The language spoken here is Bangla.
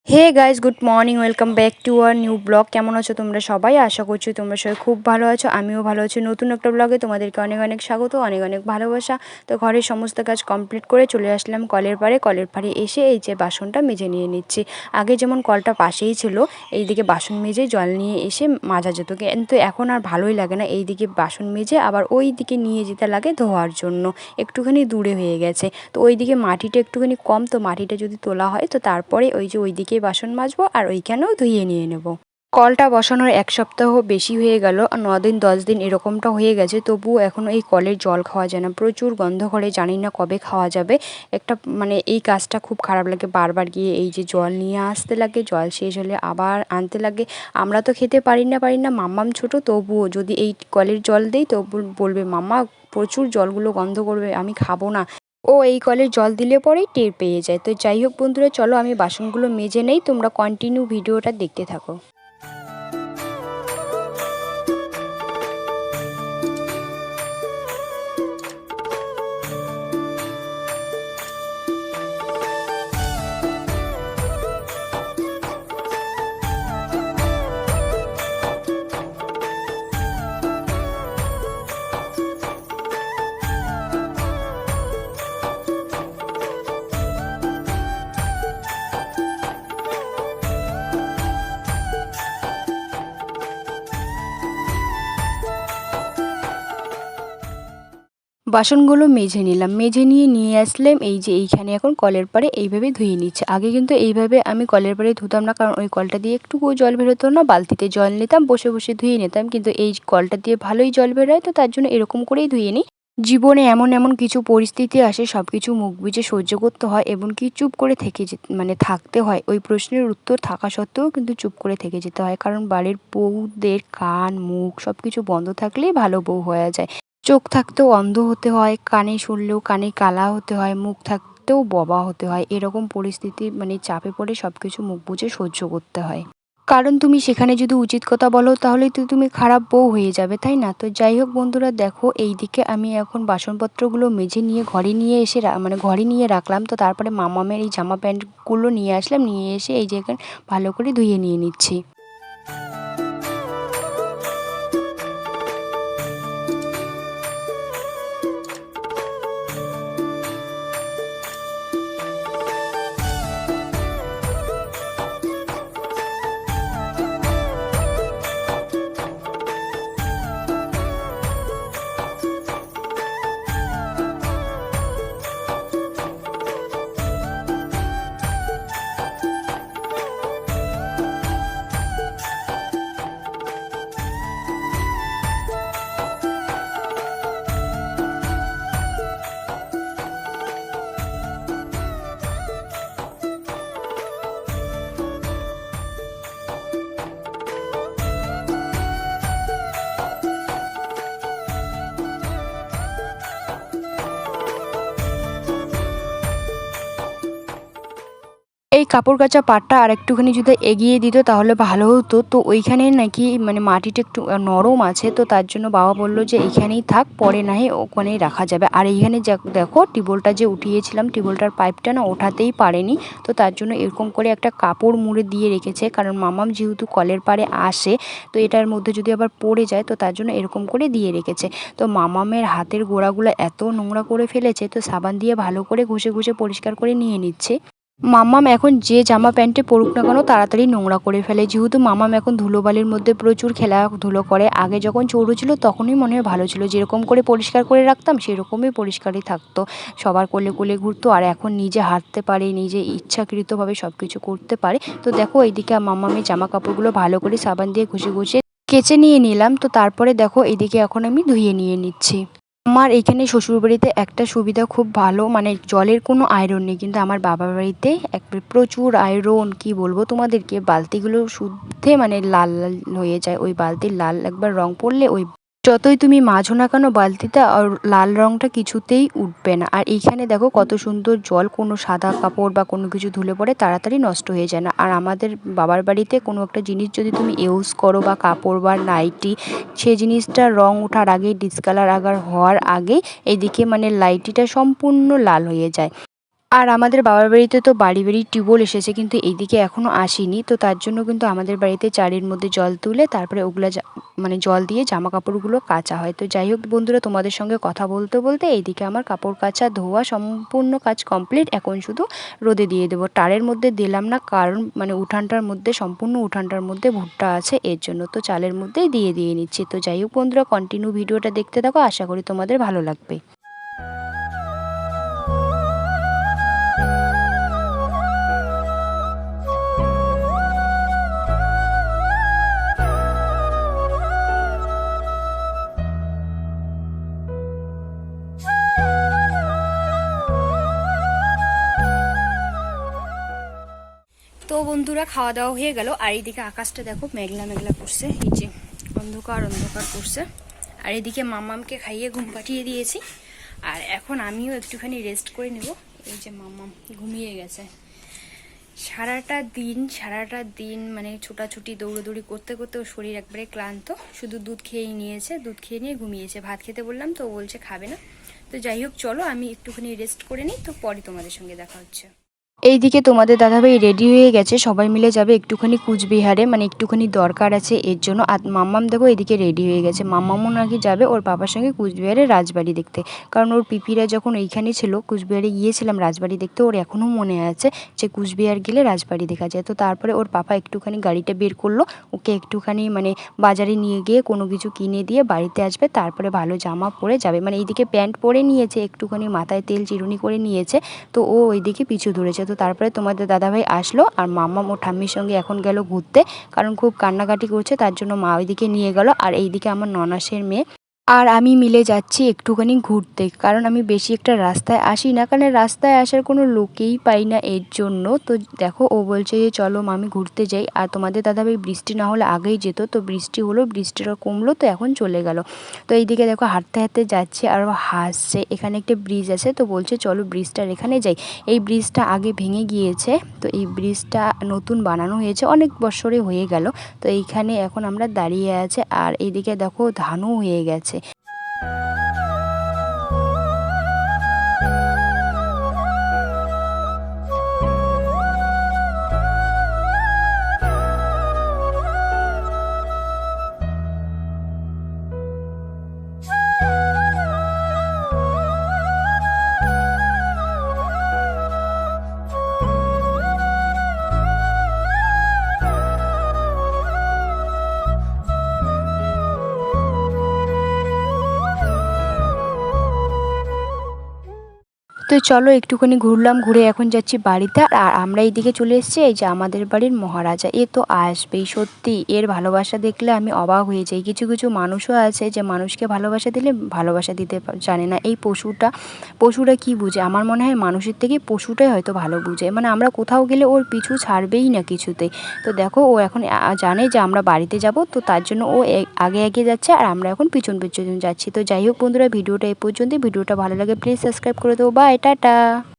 Hey guys, good morning, welcome back to our new blog. কেমন আছো তোমরা সবাই? আশা করছি তোমরা সবাই খুব ভালো আছো। আমিও ভালো আছি। নতুন একটা ব্লগে তোমাদেরকে অনেক অনেক স্বাগত, অনেক অনেক ভালোবাসা। তো ঘরের সমস্ত কাজ কমপ্লিট করে চলে আসলাম কলের পাড়ে এসে এই যে বাসনটা মেজে নিয়ে নিচ্ছি। আগে যেমন কলটা পাশেই ছিল, এইদিকে বাসন মেজে জল নিয়ে এসে মাজা যেত, কিন্তু এখন আর ভালোই লাগে না এইদিকে বাসন মেজে আবার ওই দিকে নিয়ে যেতে লাগে ধোয়ার জন্য। একটুখানি দূরে হয়ে গেছে, তো ওইদিকে মাটিটা একটুখানি কম, তো মাটিটা যদি তোলা হয় তো তারপরে ওই যে ওইদিকে বাসন মাজবো আর ওইখানেও ধুয়ে নিয়ে নেব। কলটা বসানোর 1 সপ্তাহ বেশি হয়ে গেল, 9 দিন 10 দিন এরকমটা হয়ে গেছে, তবুও এখনও এই কলের জল খাওয়া যায় না। প্রচুর গন্ধ করে, জানি না কবে খাওয়া যাবে। একটা মানে এই কাজটা খুব খারাপ লাগে, বারবার গিয়ে এই যে জল নিয়ে আসতে লাগে, জল শেষ হলে আবার আনতে লাগে। আমরা তো খেতে পারি না, মাম্মাম ছোট, তবুও যদি এই কলের জল দেই তো বলবে মাম্মা প্রচুর জলগুলো গন্ধ করবে, আমি খাবো না। ও এই কলের জল দিলে পরেই টের পেয়ে যায়। তো যাই হোক বন্ধুরা, চলো আমি বাসনগুলো মেজে নেই, তোমরা কন্টিনিউ ভিডিওটা দেখতে থাকো। বাসনগুলো মেজে নিলাম, মেজে নিয়ে আসলাম এই যে এইখানে এখন কলের পাড়ে এইভাবে ধুয়ে নিচ্ছে। আগে কিন্তু এইভাবে আমি কলের পাড়ে ধুতাম না, কারণ ওই কলটা দিয়ে একটুকুও জল বেরোতো না। বালতিতে জল নিতাম, বসে বসে ধুয়ে নিতাম, কিন্তু এই কলটা দিয়ে ভালোই জল বেরোয়, তো তার জন্য এরকম করেই ধুয়ে নিই। জীবনে এমন এমন কিছু পরিস্থিতি আসে, সব কিছু মুখ বুজে সহ্য করতে হয় এবং কি চুপ করে থেকে মানে থাকতে হয়। ওই প্রশ্নের উত্তর থাকা সত্ত্বেও কিন্তু চুপ করে থেকে যেতে হয়, কারণ বাড়ির বউদের কান মুখ সব কিছু বন্ধ থাকলেই ভালো বউ হয়ে যায়। চোখ থাকতেও অন্ধ হতে হয়, কানে শুনলেও কানে কালা হতে হয়, মুখ থাকতেও বোবা হতে হয়। এরকম পরিস্থিতি মানে চাপে পড়ে সব কিছু মুখ বুজে সহ্য করতে হয়, কারণ তুমি সেখানে যদি উচিত কথা বলো তাহলে তো তুমি খারাপ বউ হয়ে যাবে, তাই না? তো যাই হোক বন্ধুরা, দেখো এইদিকে আমি এখন বাসনপত্রগুলো মেজে নিয়ে ঘরে নিয়ে এসে মানে ঘরে নিয়ে রাখলাম। তো তারপরে মামামের এই জামা প্যান্টগুলো নিয়ে আসলাম, নিয়ে এসে এই যে এখানে ভালো করে ধুয়ে নিয়ে নিচ্ছি। এই কাপড় কাচা পাটটা আর একটুখানি যদি এগিয়ে দিত তাহলে ভালো হতো। তো ওইখানে নাকি মানে মাটিটা একটু নরম আছে, তো তার জন্য বাবা বলল যে এইখানেই থাক, পরে না হয় ওখানেই রাখা যাবে। আর এইখানে দেখো টিউবওয়েলটা যে উঠিয়েছিলাম, টিউবওয়েলটার পাইপটা না ওঠাতেই পারেনি, তো তার জন্য এরকম করে একটা কাপড় মুড়ে দিয়ে রেখেছে, কারণ মামাম যেহেতু কলের পাড়ে আসে, তো এটার মধ্যে যদি আবার পড়ে যায়, তো তার জন্য এরকম করে দিয়ে রেখেছে। তো মামামের হাতের গোড়াগুলো এত নোংরা করে ফেলেছে, তো সাবান দিয়ে ভালো করে ঘষে ঘষে পরিষ্কার করে নিয়ে নিচ্ছে। মাম্মাম এখন যে জামা প্যান্টে পরুক না কেন তাড়াতাড়ি নোংরা করে ফেলে, যেহেতু মাম্মাম এখন ধুলোবালির মধ্যে প্রচুর খেলাধুলো করে। আগে যখন ছোটো ছিল তখনই মনে হয় ভালো ছিল, যেরকম করে পরিষ্কার করে রাখতাম সেরকমই পরিষ্কারই থাকতো, সবার কোলে কোলে ঘুরতো। আর এখন নিজে হাঁটতে পারে, নিজে ইচ্ছাকৃতভাবে সব কিছু করতে পারে। তো দেখো এইদিকে মাম্মামের জামা কাপড়গুলো ভালো করে সাবান দিয়ে ঘষে ঘষে কেচে নিয়ে নিলাম। তো তারপরে দেখো এইদিকে এখন আমি ধুয়ে নিয়ে নিচ্ছি। আমার এখানে শ্বশুরবাড়িতে একটা সুবিধা খুব ভালো, মানে জলের কোনো আয়রন নেই, কিন্তু আমার বাবার বাড়িতে প্রচুর আয়রন। কি বলবো তোমাদেরকে, বালতিগুলো শুদ্ধে মানে লাল লাল হয়ে যায়। ওই বালতির লাল একবার রং পড়লে ওই যতই তুমি মাজো না কেন বালতিতে, আর লাল রংটা কিছুতেই উঠবে না। আর এইখানে দেখো কত সুন্দর জল, কোনো সাদা কাপড় বা কোনো কিছু ধুলে পরে তাড়াতাড়ি নষ্ট হয়ে যায় না। আর আমাদের বাবার বাড়িতে কোনো একটা জিনিস যদি তুমি ইউজ করো বা কাপড় বা নাইটি, সেই জিনিসটা রং ওঠার আগে, ডিসকালার আগার হওয়ার আগে এইদিকে মানে লাইটিটা সম্পূর্ণ লাল হয়ে যায়। আর আমাদের বাবার বাড়িতে তো বাড়ি বাড়ি টিউবওয়েল এসেছে, কিন্তু এইদিকে এখনও আসেনি। তো তার জন্য কিন্তু আমাদের বাড়িতে চারের মধ্যে জল তুলে তারপরে ওগুলো মানে জল দিয়ে জামা কাপড়গুলো কাচা হয়। তো যাই হোক বন্ধুরা, তোমাদের সঙ্গে কথা বলতে বলতে এইদিকে আমার কাপড় কাচা ধোয়া সম্পূর্ণ কাজ কমপ্লিট। এখন শুধু রোদে দিয়ে দেবো। টারের মধ্যে দিলাম না, কারণ মানে উঠানটার মধ্যে সম্পূর্ণ উঠানটার মধ্যে ভুট্টা আছে এর জন্য, তো চালের মধ্যেই দিয়ে নিচ্ছি। তো যাই হোক বন্ধুরা, কন্টিনিউ ভিডিওটা দেখতে থাকো, আশা করি তোমাদের ভালো লাগবে। তো বন্ধুরা, খাওয়া দাওয়া হয়ে গেল। আর এইদিকে আকাশটা দেখো মেঘলা মেঘলা করছে, এই যে অন্ধকার অন্ধকার করছে। আর এদিকে মাম্মামকে খাইয়ে ঘুম পাঠিয়ে দিয়েছি। আর এখন আমিও একটুখানি রেস্ট করে নেব। এই যে মাম্মাম ঘুমিয়ে গেছে। সারাটা দিন মানে ছোটাছুটি দৌড়োদৌড়ি করতে করতে ওর শরীর একবারে ক্লান্ত। শুধু দুধ খেয়েই নিয়েছে, দুধ খেয়ে নিয়ে ঘুমিয়েছে। ভাত খেতে বললাম তো ও বলছে খাবে না। তো যাই হোক, চলো আমি একটুখানি রেস্ট করে নিই, তো পরে তোমাদের সঙ্গে দেখা হচ্ছে। এইদিকে তোমাদের দাদাভাই রেডি হয়ে গেছে, সবাই মিলে যাবে একটুখানি কুচবিহারে, মানে একটুখানি দরকার আছে এর জন্য। আর মাম্মাম দেখো এদিকে রেডি হয়ে গেছে। মাম্মামও নাকি যাবে ওর বাবার সঙ্গে কুচবিহারে রাজবাড়ি দেখতে, কারণ ওর পিপিরা যখন এইখানে ছিল, কুচবিহারে গিয়েছিলাম রাজবাড়ি দেখতে, ওর এখনও মনে আছে যে কুচবিহার গেলে রাজবাড়ি দেখা যায়। তো তারপরে ওর পাপা একটুখানি গাড়িটা বের করলো, ওকে একটুখানি মানে বাজারে নিয়ে গিয়ে কোনো কিছু কিনে দিয়ে বাড়িতে আসবে, তারপরে ভালো জামা পরে যাবে। মানে এইদিকে প্যান্ট পরে নিয়েছে, একটুখানি মাথায় তেল চিরুনি করে নিয়েছে, তো ও ওইদিকে পিছু ধরেছে। তো তারপরে তোমাদের দাদাভাই আসলো, আর মাম্মাম ও ঠাম্মির সঙ্গে এখন গেল ঘুরতে, কারণ খুব কান্নাকাটি করছে, তার জন্য মা ওইদিকে নিয়ে গেল। আর এইদিকে আমার ননাসের মেয়ে আর আমি মিলে যাচ্ছি একটুখানি ঘুরতে, কারণ আমি বেশি একটা রাস্তায় আসি না, কারণ রাস্তায় আসার কোনো লোকেই পাই না এর জন্য। তো দেখো ও বলছে যে চলো মামি ঘুরতে যাই। আর তোমাদের দাদাভাই বৃষ্টি না হলে আগেই যেত, তো বৃষ্টি হলো, বৃষ্টিটা কমলো, তো এখন চলে গেল। তো এইদিকে দেখো হাঁটতে হাঁটতে যাচ্ছে আর হাসছে। এখানে একটা ব্রিজ আছে, তো বলছে চলো ব্রিজটার এখানে যাই। এই ব্রিজটা আগে ভেঙে গিয়েছে, তো এই ব্রিজটা নতুন বানানো হয়েছে, অনেক বছরে হয়ে গেল। তো এইখানে এখন আমরা দাঁড়িয়ে আছে। আর এইদিকে দেখো ধানও হয়ে গেছে। তো চলো একটুখানি ঘুরলাম, ঘুরে এখন যাচ্ছি বাড়িতে। আর আমরা এইদিকে চলে এসেছি, এই যে আমাদের বাড়ির মহারাজা, এ তো আসবেই। সত্যি এর ভালোবাসা দেখলে আমি অবাক হয়ে যাই। কিছু কিছু মানুষও আছে যে মানুষকে ভালোবাসা দিলে ভালোবাসা দিতে জানে না। এই পশুরা কি বুঝে? আমার মনে হয় মানুষের থেকে পশুটাই হয়তো ভালো বুঝে। মানে আমরা কোথাও গেলে ওর পিছু ছাড়বেই না কিছুতেই। তো দেখো ও এখন জানে যে আমরা বাড়িতে যাব, তো তার জন্য ও আগে এগিয়ে যাচ্ছে আর আমরা এখন পিছন পিছন যাচ্ছি। তো যাই হোক বন্ধুরা, ভিডিওটা এই পর্যন্তই। ভিডিওটা ভালো লাগে প্লিজ সাবস্ক্রাইব করে দেবো। Bye, tata.